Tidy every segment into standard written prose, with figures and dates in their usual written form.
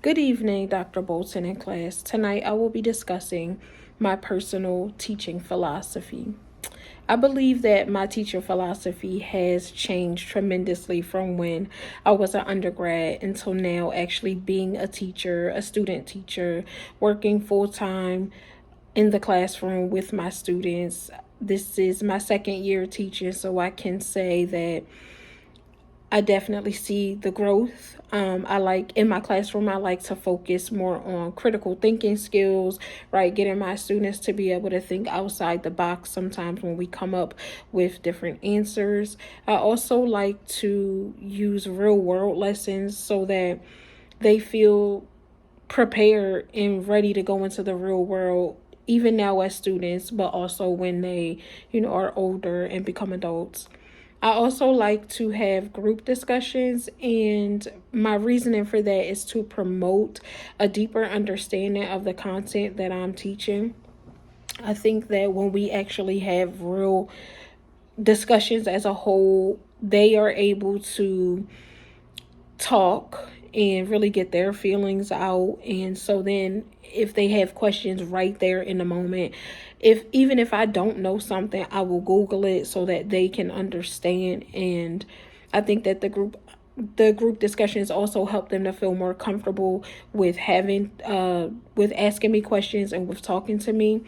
Good evening, Dr. Bolton and class. Tonight I will be discussing my personal teaching philosophy. I believe that my teacher philosophy has changed tremendously from when I was an undergrad until now, actually being a teacher, a student teacher, working full time in the classroom with my students. This is my second year teaching, so I can say that I definitely see the growth. I like in my classroom, I like to focus more on critical thinking skills, right? Getting my students to be able to think outside the box sometimes when we come up with different answers. I also like to use real world lessons so that they feel prepared and ready to go into the real world, even now as students, but also when they, are older and become adults. I also like to have group discussions, and my reasoning for that is to promote a deeper understanding of the content that I'm teaching. I think that when we actually have real discussions as a whole, they are able to talk and really get their feelings out. And so then if they have questions right there in the moment, if even if I don't know something, I will Google it so that they can understand. And I think that the group discussions also help them to feel more comfortable with having with asking me questions and with talking to me.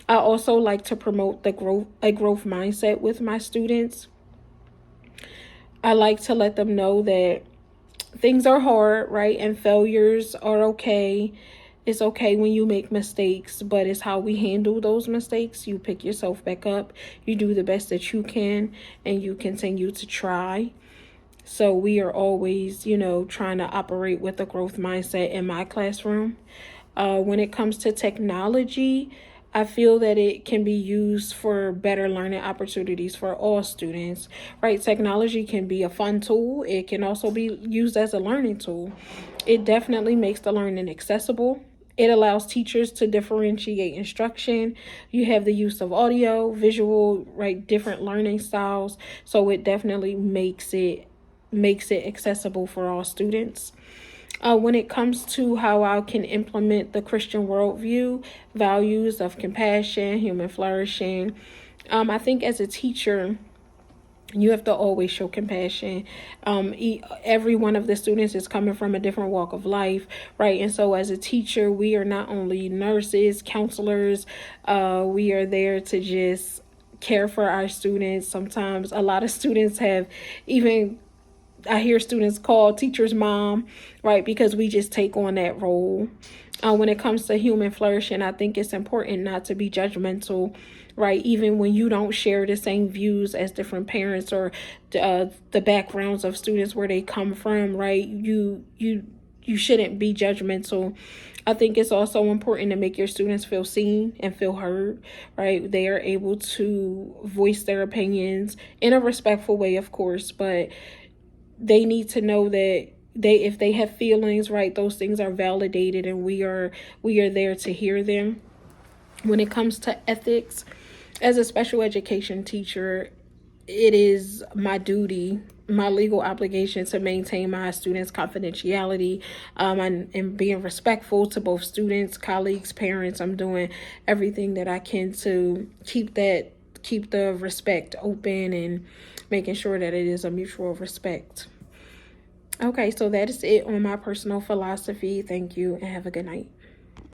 I also like to promote a growth mindset with my students. I like to let them know that things are hard, right? And failures are okay. It's okay when you make mistakes, but it's how we handle those mistakes. You pick yourself back up, you do the best that you can, and you continue to try. So we are always, trying to operate with a growth mindset in my classroom. When it comes to technology, I feel that it can be used for better learning opportunities for all students, right? Technology can be a fun tool. It can also be used as a learning tool. It definitely makes the learning accessible. It allows teachers to differentiate instruction. You have the use of audio, visual, right, different learning styles. So it definitely makes it accessible for all students. When it comes to how I can implement the Christian worldview, values of compassion, human flourishing, I think as a teacher, you have to always show compassion. Every one of the students is coming from a different walk of life, right? And so as a teacher, we are not only nurses, counselors, we are there to just care for our students. Sometimes a lot of students have even I hear students call teachers mom, right? Because we just take on that role. When it comes to human flourishing, I think it's important not to be judgmental, right? Even when you don't share the same views as different parents or the backgrounds of students where they come from, right? You shouldn't be judgmental. I think it's also important to make your students feel seen and feel heard, right? They are able to voice their opinions in a respectful way, of course, but they need to know that if they have feelings, right, those things are validated, and we are there to hear them. When it comes to ethics, as a special education teacher, it is my duty, my legal obligation to maintain my students' confidentiality, and being respectful to both students, colleagues, parents. I'm doing everything that I can to keep the respect open and making sure that it is a mutual respect. Okay, so that is it on my personal philosophy. Thank you and have a good night.